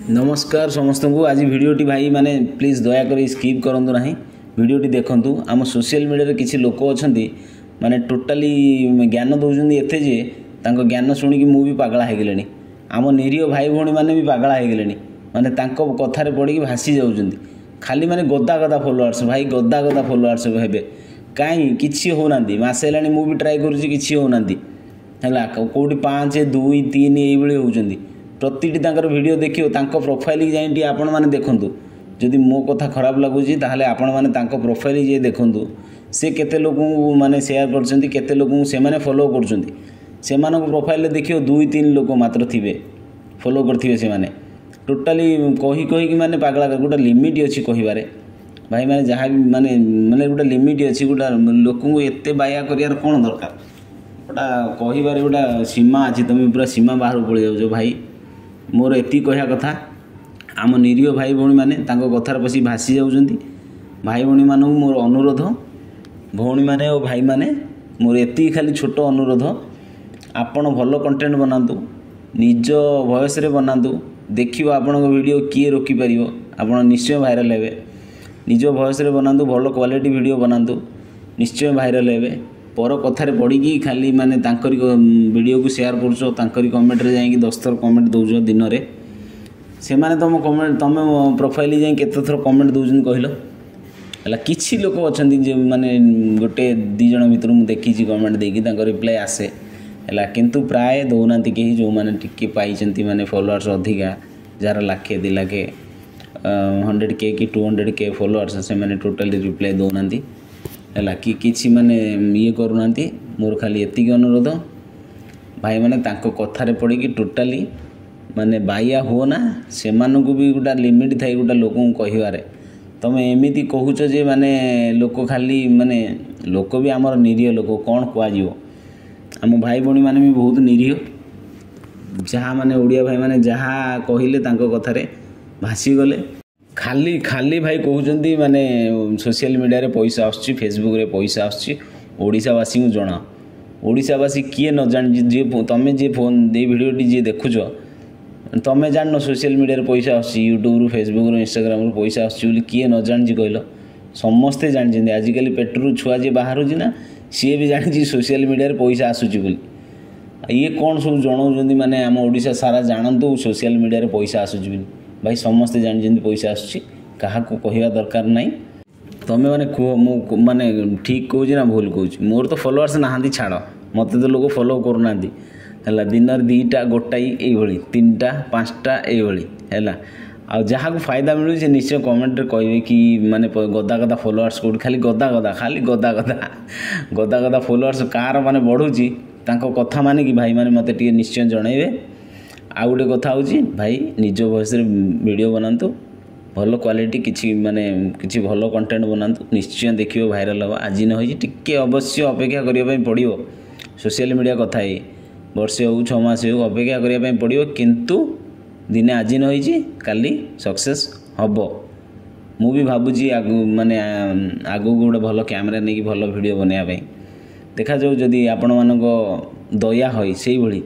नमस्कार समस्त को आज भिडटी भाई माने प्लीज दयाक स्किप करूँ ना भिडटी देखूँ आम सोशल मीडिया किसी लोक अच्छा माने टोटाली ज्ञान दौरान एते जे ज्ञान शुणिकी मुझे पागला हो गले आम निरीह भाई भौणी मैंने भी पागला हो गले माने कथार पड़ी भासी जाऊँ खाली माने गदा गदा फॉलोअर्स भाई गदा गदा फॉलोअर्स हे कहीं किसी होना मसे है मुझे ट्राए करुँची होना है कौटी 5 2 3 ये होती प्रतिटी वीडियो देखियो प्रोफाइल जाए आपण मैंने देखूँ जदि मो कथा खराब लगुच आपण मैंने प्रोफाइल जाए देखूँ से केते लोक माने शेयर करते लोक से फॉलो कर प्रोफाइल देखियो 2-3 लोक मात्र थे फॉलो करते से माने टोटाली कही माने पागला गोटे लिमिट अच्छी कहबार भाई माने जहाँ भी माने माने गोटे लिमिट अच्छी गोटा लोक एत बाया कर कौन दरकार गोटा कहबार गोटा सीमा अच्छी तुम पूरा सीमा बाहर पड़ जाओ भाई मोर एति कहया कथा आम निरीह भाई भौणी मैंने कथार पशी भासी जाऊँगी भाई भौणी मानू मोर अनुरोध भौणी मैंने और भाई मैंने मोर एति खाली छोट अनुरोध आपण भल कंटेंट बनातु निज वॉइस रे बनातु देखियो आपण वीडियो किए रोकी पारिबो आपण निश्चय भाइराल हेबे निज वॉइस रे बनातु भल क्वालिटी वीडियो बनातु निश्चय भाइराल हेबे पर कथार पड़ी खाली माने तांकरी वीडियो को शेयर कर कमेंट रे जाई 10 थर कमेंट दौज दिन में से माने तुम कमेंट तुम प्रोफाइल जाए केते थर कमेंट दौजन कहल है किसी लोक अच्छा माने गोटे 2 जन भर मुझे देखी कमेंट देकी रिप्लाई आसे है किंतु प्राय दौना कहीं जो मैंने टिके पाई माने फॉलोअर्स अधिका जार 1 लाख 2 लाख 100K कि 200K फॉलोअर्स से मैंने टोटाली रिप्लाई दौना है कि किसी माने ये करूना मोर खाली एतिक अनुरोध भाई माने तांको कथारे पड़ी टोटाली माने बाया हो ना से मानू भी गोटा लिमिट थाई गोटा लोक कहबार तुम एमती कहूच जे माने लोक खाली माने लोक भी आमर निरीह लोक कौन कह आम भाई भौणी माने भी बहुत निरीह जहाँ माने ओडिया भाई माने जहाँ कहले तांको कथारे भासी गले खाली खाली भाई कहते माने सोशल मीडिया रे पैसा आसुची फेसबुक रे पैसा आसुची ओडिशावासी को जना ओडिशावासी किए न जान जे तुम जे फोन दे वीडियोटी जी देखुच तुम जान सोशल मीडिया रे पैसा आसुची यूट्यूब रू फेसबुक रू इंस्टाग्राम रू पैसा आसुची किए न जान कहल समस्ते जानते आजिकल पेटरू छुआ जी बाहर ना सी भी जानी सोशल मीडिया रे पैसा आसुची ये कौन सब जनाऊँ माने आम ओडिशा सारा जानतु सोशल मीडिया रे पैसा आसुची भाई समस्ते जानते पैसा आसुची क्या कहवा दरकार नहीं तुम मैंने कह मु माने ठीक कहूँ ना भूल कहूँ मोर तो फॉलोअर्स नहांती छाड़ मत तो लोग फॉलो करना है दिन 2टा गोटाई ये 3टा 5टा ये है आ जहाँ को फायदा मिलूँ से निश्चय कमेंट रे कहे कि माने गदा गदा फॉलोअर्स कौट खाली गदा गदा गदा गदा फॉलोअर्स कार माने बढ़ुची कथा माने कि भाई माने मते टिके निश्चय जनइबे आ गोटे कथा होची भाई निज वॉइस रे वीडियो बनातु भल क्वालिटी किसी माने किसी भल कंटेंट बनातु निश्चय देखियो भाइराल हवा आज न होई टिके अवश्य अपेक्षा करिया पड़ियो सोशल मीडिया कथा ही वर्षे हो 6 मास हो अपेक्षा करिया पड़ियो किंतु दिने आज न होई काली सक्सेस हबो मु भी भाबुची माने आगु गोटे भल कैमरा नहीं भल वीडियो बनाया देखा जाऊ जदि आपण मानको दया होई सेही भली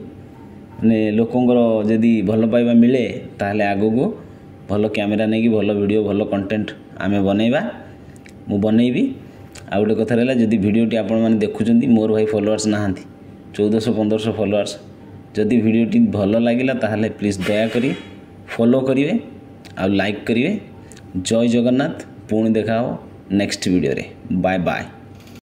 माने लोकंर जदि भल पाइबा मिले ताहले आगु को भल कैमेरा नहीं कि भल वीडियो भल कंटेंट आमे बनैबा मु बनैबी आ गोटे कथा रहा जदि वीडियोटी आपण माने देखुचंती मोर भाई फॉलोअर्स नहांती 1400-1500 फॉलोअर्स जदि वीडियोटी भल लागिला ताहले प्लीज दया करी फॉलो करिवे आ लाइक करिवे जय जगन्नाथ पुणी देखा हो नेक्स्ट वीडियो रे बाय बाय।